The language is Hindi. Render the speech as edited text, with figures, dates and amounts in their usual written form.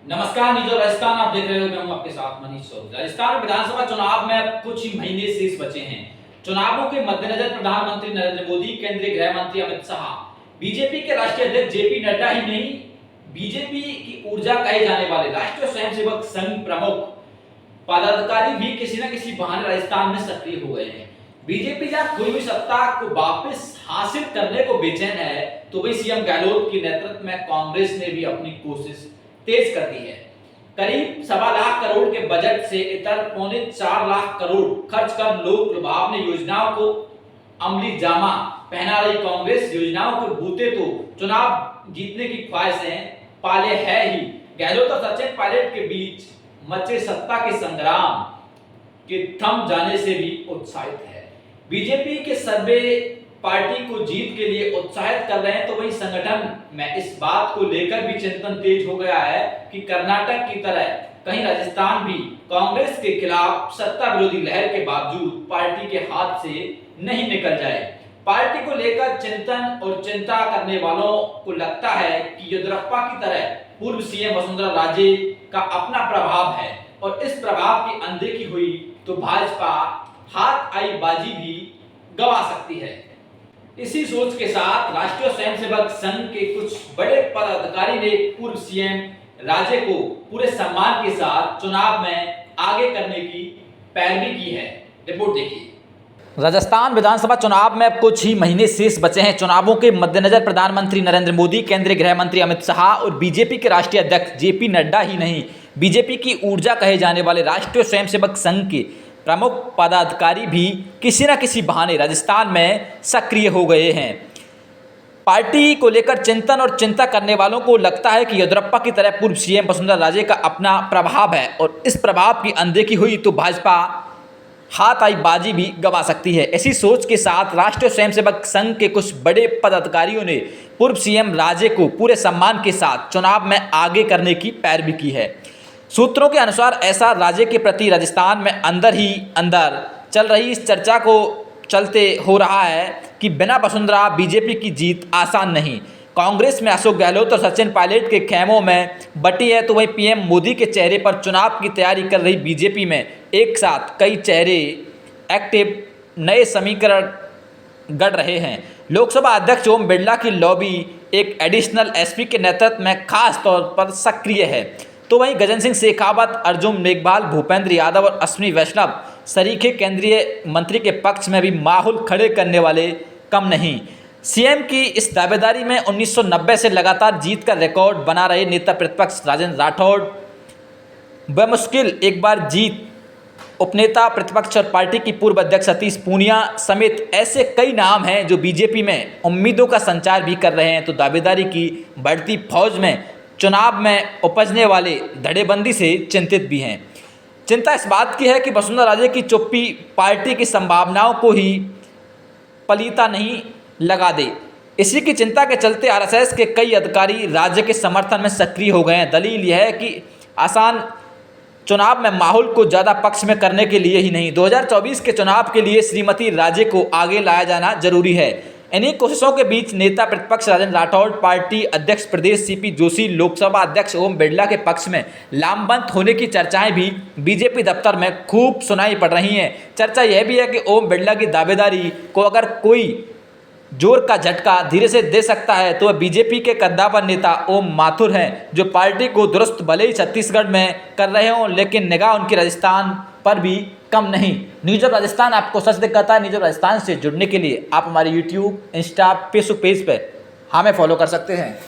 नमस्कार न्यूज़ राजस्थान, आप देख रहे हो। मैं हूं आपके साथ मनीष चौधरी। राजस्थान में विधानसभा चुनाव में अब कुछ ही महीने शेष बचे हैं। चुनावों के मद्देनजर प्रधानमंत्री नरेंद्र मोदी, केंद्रीय गृह मंत्री अमित शाह, बीजेपी के राष्ट्रीय अध्यक्ष जेपी नड्डा ही नहीं, बीजेपी की ऊर्जा कहे जाने वाले राष्ट्रीय स्वयंसेवक संघ प्रमुख पदाधिकारी भी किसी न किसी बहाने राजस्थान में सक्रिय हो गए हैं। बीजेपी जब कोई भी सत्ता को वापस हासिल करने को बेचैन है, तो वही सीएम गहलोत के नेतृत्व में कांग्रेस ने भी अपनी कोशिश तेज कर दी है। करीब 1.25 लाख करोड़ के बजट से इतर 4.25 लाख करोड़ खर्च कर लोक लुभावनी योजनाओं को अमली जामा पहना रही कांग्रेस योजनाओं के बूते तो चुनाव जीतने की ख्वाहिशें पाले है ही। गहलोत और सचिन पायलट के बीच मचे सत्ता के संग्राम के थम जाने से भी उत्साहित है। बीजेपी के सर्वे पार्टी को जीत के लिए उत्साहित कर रहे हैं, तो वही संगठन में इस बात को लेकर भी चिंतन तेज हो गया है कि कर्नाटक की तरह कहीं राजस्थान भी कांग्रेस के खिलाफ सत्ता विरोधी लहर के बावजूद पार्टी के हाथ से नहीं निकल जाए। पार्टी को लेकर चिंतन और चिंता करने वालों को लगता है कि येदियुरप्पा की तरह पूर्व सीएम वसुंधरा राजे का अपना प्रभाव है और इस प्रभाव की अनदेखी हुई तो भाजपा हाथ आई बाजी भी गवा सकती है। इसी सोच के साथ राष्ट्रीय स्वयंसेवक संघ के कुछ बड़े पदाधिकारी ने पूर्व सीएम राजे को पूरे सम्मान के साथ चुनाव में आगे करने की पैरवी की है। रिपोर्ट देखिए। राजस्थान विधानसभा चुनाव में अब कुछ ही महीने शेष बचे हैं। चुनावों के मद्देनजर प्रधानमंत्री नरेंद्र मोदी, केंद्रीय गृह मंत्री अमित शाह और बीजेपी के राष्ट्रीय अध्यक्ष जेपी नड्डा ही नहीं, बीजेपी की ऊर्जा कहे जाने वाले राष्ट्रीय स्वयंसेवक संघ के प्रमुख पदाधिकारी भी किसी न किसी बहाने राजस्थान में सक्रिय हो गए हैं। पार्टी को लेकर चिंतन और चिंता करने वालों को लगता है कि येदियुरप्पा की तरह पूर्व सीएम वसुंधरा राजे का अपना प्रभाव है और इस प्रभाव की अनदेखी हुई तो भाजपा हाथ आई बाजी भी गवा सकती है। ऐसी सोच के साथ राष्ट्रीय स्वयंसेवक संघ के कुछ बड़े पदाधिकारियों ने पूर्व सीएम राजे को पूरे सम्मान के साथ चुनाव में आगे करने की पैरवी की है। सूत्रों के अनुसार ऐसा राजे के प्रति राजस्थान में अंदर ही अंदर चल रही इस चर्चा को चलते हो रहा है कि बिना वसुंधरा बीजेपी की जीत आसान नहीं। कांग्रेस में अशोक गहलोत और सचिन पायलट के खेमों में बटी है, तो वहीं पीएम मोदी के चेहरे पर चुनाव की तैयारी कर रही बीजेपी में एक साथ कई चेहरे एक्टिव नए समीकरण गढ़ रहे हैं। लोकसभा अध्यक्ष ओम बिरला की लॉबी एक एडिशनल एसपी के नेतृत्व में खास तौर पर सक्रिय है, तो वहीं गजेंद्र सिंह शेखावत, अर्जुन मेघवाल, भूपेंद्र यादव और अश्विनी वैष्णव सरीखे केंद्रीय मंत्री के पक्ष में भी माहौल खड़े करने वाले कम नहीं। सीएम की इस दावेदारी में 1990 से लगातार जीत का रिकॉर्ड बना रहे नेता प्रतिपक्ष राजेंद्र राठौड़ बमुश्किल एक बार जीत, उपनेता प्रतिपक्ष और पार्टी की पूर्व अध्यक्ष सतीश पूनिया समेत ऐसे कई नाम हैं जो बीजेपी में उम्मीदों का संचार भी कर रहे हैं, तो दावेदारी की बढ़ती फौज में चुनाव में उपजने वाले धड़ेबंदी से चिंतित भी हैं। चिंता इस बात की है कि वसुंधरा राजे की चुप्पी पार्टी की संभावनाओं को ही पलीता नहीं लगा दे। इसी की चिंता के चलते आरएसएस के कई अधिकारी राज्य के समर्थन में सक्रिय हो गए हैं। दलील यह है कि आसान चुनाव में माहौल को ज़्यादा पक्ष में करने के लिए ही नहीं, 2024 के चुनाव के लिए श्रीमती राजे को आगे लाया जाना जरूरी है। इन्हीं कोशिशों के बीच नेता प्रतिपक्ष राजेंद्र राठौड़, पार्टी अध्यक्ष प्रदेश सीपी जोशी, लोकसभा अध्यक्ष ओम बिरला के पक्ष में लामबंद होने की चर्चाएं भी बीजेपी दफ्तर में खूब सुनाई पड़ रही हैं। चर्चा यह भी है कि ओम बिरला की दावेदारी को अगर कोई जोर का झटका धीरे से दे सकता है तो वह बीजेपी के कद्दावर नेता ओम माथुर हैं, जो पार्टी को दुरुस्त भले ही छत्तीसगढ़ में कर रहे हों, लेकिन निगाह उनकी राजस्थान पर भी कम नहीं। न्यूज़ ऑफ राजस्थान आपको सच दिखाता है। न्यूज़ ऑफ राजस्थान से जुड़ने के लिए आप हमारे यूट्यूब, इंस्टा, फेसबुक पेज पर हमें फॉलो कर सकते हैं।